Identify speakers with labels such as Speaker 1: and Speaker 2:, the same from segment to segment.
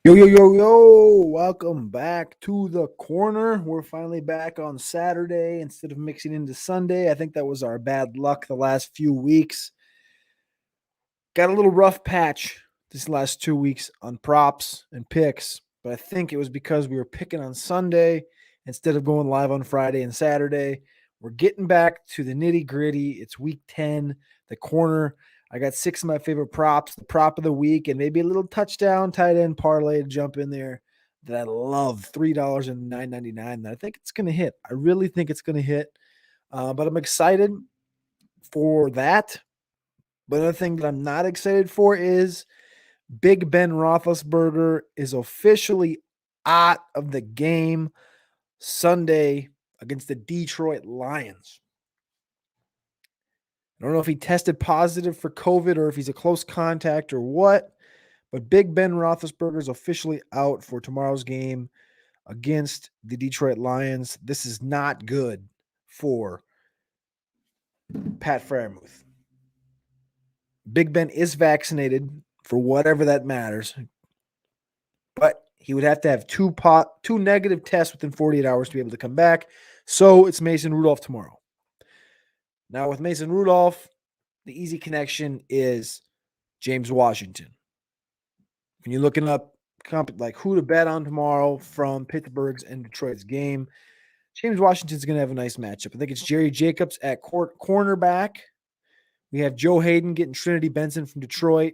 Speaker 1: Yo, yo, yo, yo, welcome back to the corner. We're finally back on Saturday instead of mixing into Sunday. I think that was our bad luck the last few weeks. Got a little rough patch this last 2 weeks on props and picks, but I think it was because we were picking on Sunday instead of going live on Friday and Saturday. We're getting back to the nitty gritty. It's week 10, the corner. I got 6 of my favorite props, the prop of the week, and maybe a little touchdown tight end parlay to jump in there that I love. $3.99 that I think it's going to hit. I really think it's going to hit. But I'm excited for that. But another thing that I'm not excited for is Big Ben Roethlisberger is officially out of the game Sunday against the Detroit Lions. I don't know if he tested positive for COVID or if he's a close contact or what, but Big Ben Roethlisberger is officially out for tomorrow's game against the Detroit Lions. This is not good for Pat Freiermuth. Big Ben is vaccinated for whatever that matters, but he would have to have two negative tests within 48 hours to be able to come back. So it's Mason Rudolph tomorrow. Now with Mason Rudolph, the easy connection is James Washington. When you're looking up like who to bet on tomorrow from Pittsburgh's and Detroit's game, James Washington's going to have a nice matchup. I think it's Jerry Jacobs at cornerback. We have Joe Hayden getting Trinity Benson from Detroit.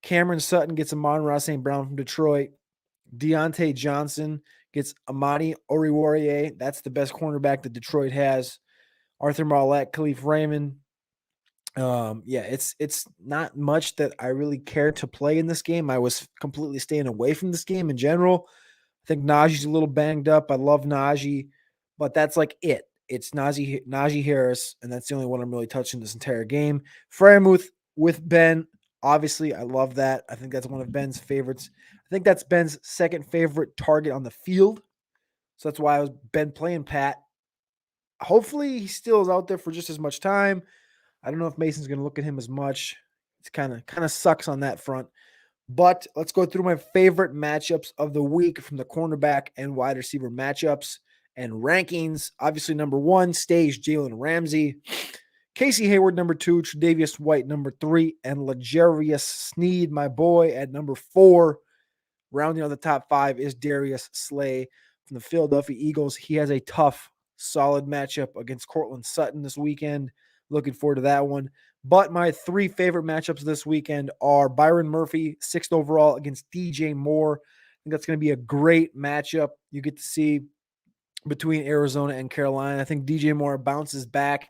Speaker 1: Cameron Sutton gets Amon-Ra St. Brown from Detroit. Deontay Johnson gets Amani Oruwariye. That's the best cornerback that Detroit has. Arthur Marlette, Khalif Raymond. It's not much that I really care to play in this game. I was completely staying away from this game in general. I think Najee's a little banged up. I love Najee, but that's like it. It's Najee Harris, and that's the only one I'm really touching this entire game. Freiermuth with Ben. Obviously, I love that. I think that's one of Ben's favorites. I think that's Ben's second favorite target on the field. So that's why I was Ben playing Pat. Hopefully, he still is out there for just as much time. I don't know if Mason's going to look at him as much. It's kind of sucks on that front. But let's go through my favorite matchups of the week from the cornerback and wide receiver matchups and rankings. Obviously, number 1 stays Jalen Ramsey. Casey Hayward, number 2. Tre'Davious White, number 3. And L'Jarius Sneed, my boy, at number 4. Rounding out the top 5 is Darius Slay from the Philadelphia Eagles. He has a tough, solid matchup against Cortland Sutton this weekend. Looking forward to that one. But my 3 favorite matchups this weekend are Byron Murphy, 6th overall, against DJ Moore. I think that's going to be a great matchup you get to see between Arizona and Carolina. I think DJ Moore bounces back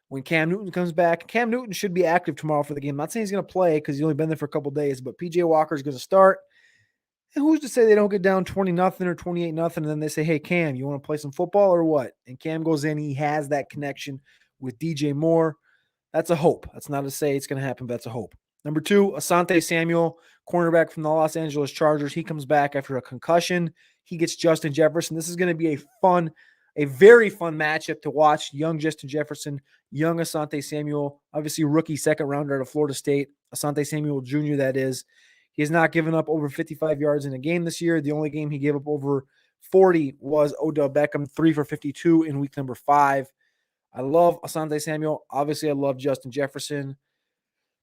Speaker 1: when Cam Newton comes back. Cam Newton should be active tomorrow for the game. I'm not saying he's going to play because he's only been there for a couple days, but PJ Walker is going to start. And who's to say they don't get down 20-0 or 28-0, and then they say, hey, Cam, you want to play some football or what? And Cam goes in. He has that connection with DJ Moore. That's a hope. That's not to say it's going to happen, but that's a hope. Number 2, Asante Samuel, cornerback from the Los Angeles Chargers. He comes back after a concussion. He gets Justin Jefferson. This is going to be a very fun matchup to watch. Young Justin Jefferson, young Asante Samuel, obviously rookie second rounder out of Florida State. Asante Samuel Jr., that is. He has not given up over 55 yards in a game this year. The only game he gave up over 40 was Odell Beckham, 3 for 52 in week number 5. I love Asante Samuel. Obviously, I love Justin Jefferson.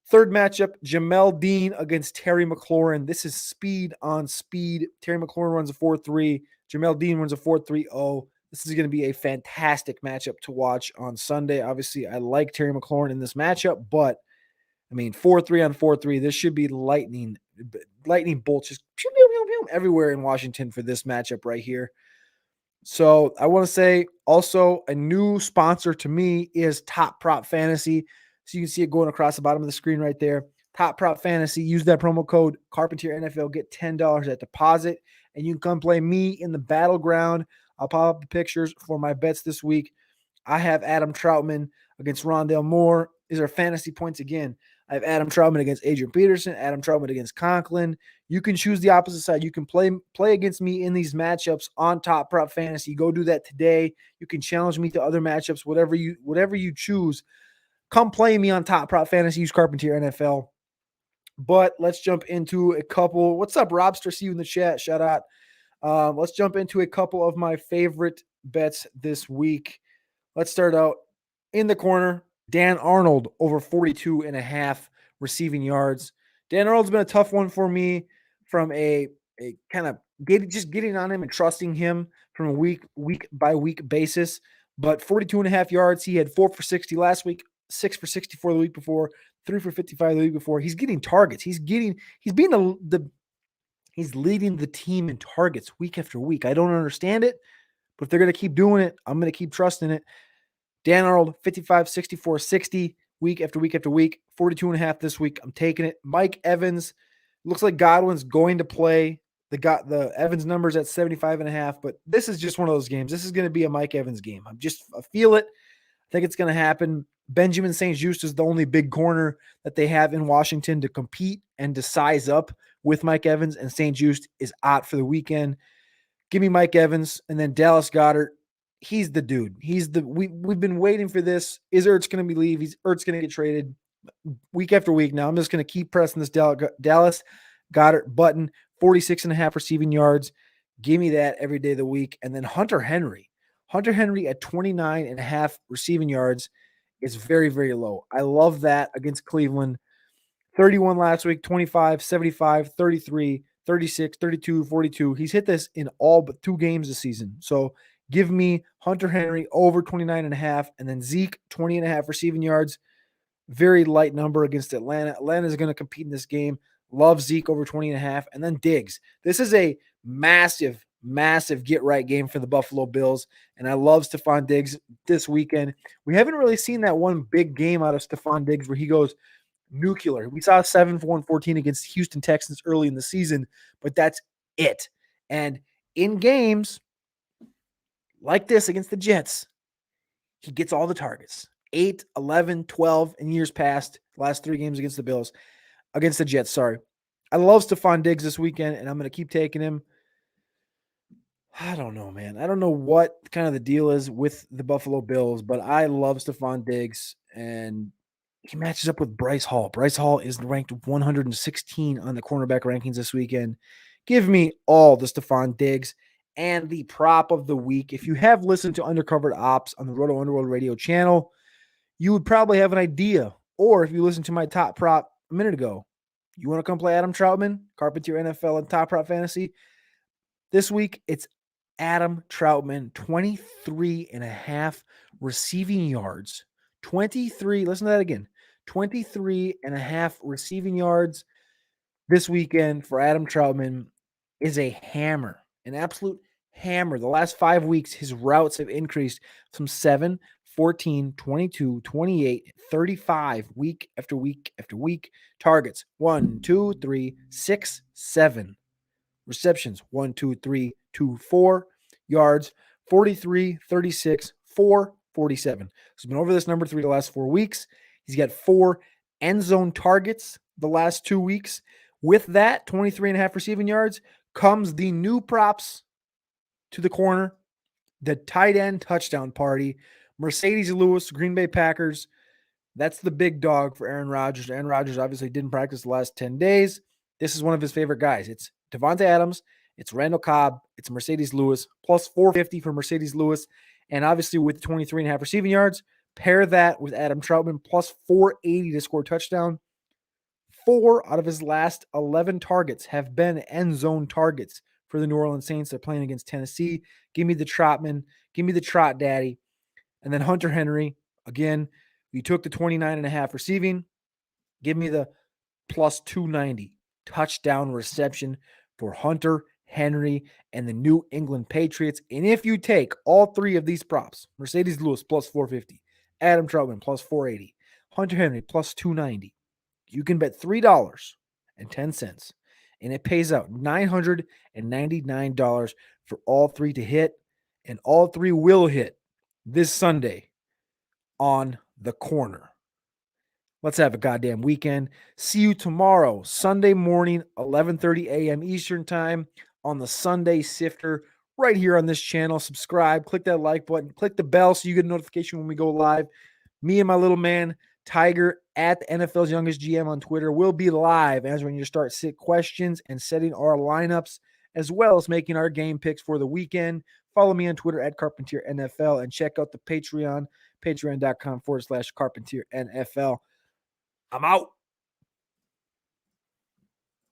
Speaker 1: Third matchup, Jamel Dean against Terry McLaurin. This is speed on speed. Terry McLaurin runs a 4.3. Jamel Dean runs a 4.30. This is going to be a fantastic matchup to watch on Sunday. Obviously, I like Terry McLaurin in this matchup, but I mean, 4-3 on 4-3. This should be lightning bolts just pew, pew, pew, pew, everywhere in Washington for this matchup right here. So I want to say also a new sponsor to me is Top Prop Fantasy. So you can see it going across the bottom of the screen right there. Top Prop Fantasy. Use that promo code CarpentierNFL. Get $10 at deposit, and you can come play me in the battleground. I'll pop up the pictures for my bets this week. I have Adam Troutman against Rondale Moore. These are fantasy points again. I have Adam Troutman against Adrian Peterson, Adam Troutman against Conklin. You can choose the opposite side. You can play against me in these matchups on Top Prop Fantasy. Go do that today. You can challenge me to other matchups, whatever you choose. Come play me on Top Prop Fantasy. Use Carpentier NFL. But let's jump into a couple. What's up, Robster? See you in the chat. Shout out. Let's jump into a couple of my favorite bets this week. Let's start out in the corner. Dan Arnold over 42.5 receiving yards. Dan Arnold's been a tough one for me from a kind of getting on him and trusting him from a week by week basis. But 42.5 yards. He had 4 for 60 last week, 6 for 64 the week before, 3 for 55 the week before. He's getting targets. He's being he's leading the team in targets week after week. I don't understand it, but if they're going to keep doing it, I'm going to keep trusting it. Dan Arnold, 55, 64, 60 week after week after week, 42.5 this week. I'm taking it. Mike Evans, looks like Godwin's going to play. The Evans numbers at 75.5, but this is just one of those games. This is going to be a Mike Evans game. I feel it. I think it's going to happen. Benjamin St-Juste is the only big corner that they have in Washington to compete and to size up with Mike Evans, and St-Juste is out for the weekend. Give me Mike Evans, and then Dallas Goedert. He's the dude. We've been waiting for this. Is Ertz going to leave? Ertz going to get traded week after week. Now I'm just going to keep pressing this Dallas Goedert button. 46.5 receiving yards. Give me that every day of the week. And then Hunter Henry. Hunter Henry at 29.5 receiving yards is very, very low. I love that against Cleveland. 31 last week, 25, 75, 33, 36, 32, 42. He's hit this in all but 2 games this season. So give me Hunter Henry over 29.5, and then Zeke 20.5 receiving yards. Very light number against Atlanta. Atlanta is going to compete in this game. Love Zeke over 20.5, and then Diggs. This is a massive, massive get-right game for the Buffalo Bills, and I love Stephon Diggs this weekend. We haven't really seen that one big game out of Stephon Diggs where he goes nuclear. We saw 7 for 114 against Houston Texans early in the season, but that's it. And in games like this against the Jets, he gets all the targets. 8, 11, 12 in years past, last 3 games against the Jets, sorry. I love Stephon Diggs this weekend, and I'm going to keep taking him. I don't know, man. I don't know what kind of the deal is with the Buffalo Bills, but I love Stephon Diggs, and he matches up with Bryce Hall. Bryce Hall is ranked 116 on the cornerback rankings this weekend. Give me all the Stephon Diggs and the prop of the week. If you have listened to Undercovered Ops on the Roto Underworld Radio channel, you would probably have an idea. Or if you listened to my top prop a minute ago, you want to come play Adam Troutman, Carpentier NFL and Top Prop Fantasy? This week, it's Adam Troutman, 23.5 receiving yards. 23, listen to that again. 23.5 receiving yards this weekend for Adam Troutman is a hammer, an absolute hammer. The last 5 weeks, his routes have increased from 7, 14, 22, 28, 35 week after week after week. Targets 1, 2, 3, 6, 7. Receptions 1, 2, 3, 2, 4. Yards 43, 36, 4, 47. He's been over this number 3 the last 4 weeks. He's got 4 end zone targets the last 2 weeks. With that 23.5 receiving yards comes the new props to the corner, the tight end touchdown party. Mercedes Lewis, Green Bay Packers. That's the big dog for Aaron Rodgers. Aaron Rodgers obviously didn't practice the last 10 days. This is one of his favorite guys. It's Devontae Adams, it's Randall Cobb, it's Mercedes Lewis, plus 450 for Mercedes Lewis. And obviously with 23.5 receiving yards, pair that with Adam Troutman, plus 480 to score a touchdown. 4 out of his last 11 targets have been end zone targets for the New Orleans Saints. They're playing against Tennessee. Give me the Trotman. Give me the Trot Daddy. And then Hunter Henry. Again, you took the 29.5 receiving. Give me the plus 290 touchdown reception for Hunter Henry and the New England Patriots. And if you take all 3 of these props, Mercedes Lewis plus 450, Adam Troutman plus 480, Hunter Henry plus 290, you can bet $3.10, and it pays out $999 for all 3 to hit, and all 3 will hit this Sunday on the corner. Let's have a goddamn weekend. See you tomorrow, Sunday morning, 11:30 a.m. Eastern time on the Sunday Sifter right here on this channel. Subscribe, click that like button, click the bell so you get a notification when we go live. Me and my little man Tiger at the NFL's Youngest GM on Twitter will be live answering your start sit questions and setting our lineups, as well as making our game picks for the weekend. Follow me on Twitter at CarpentierNFL and check out the Patreon, patreon.com/CarpentierNFL. I'm out.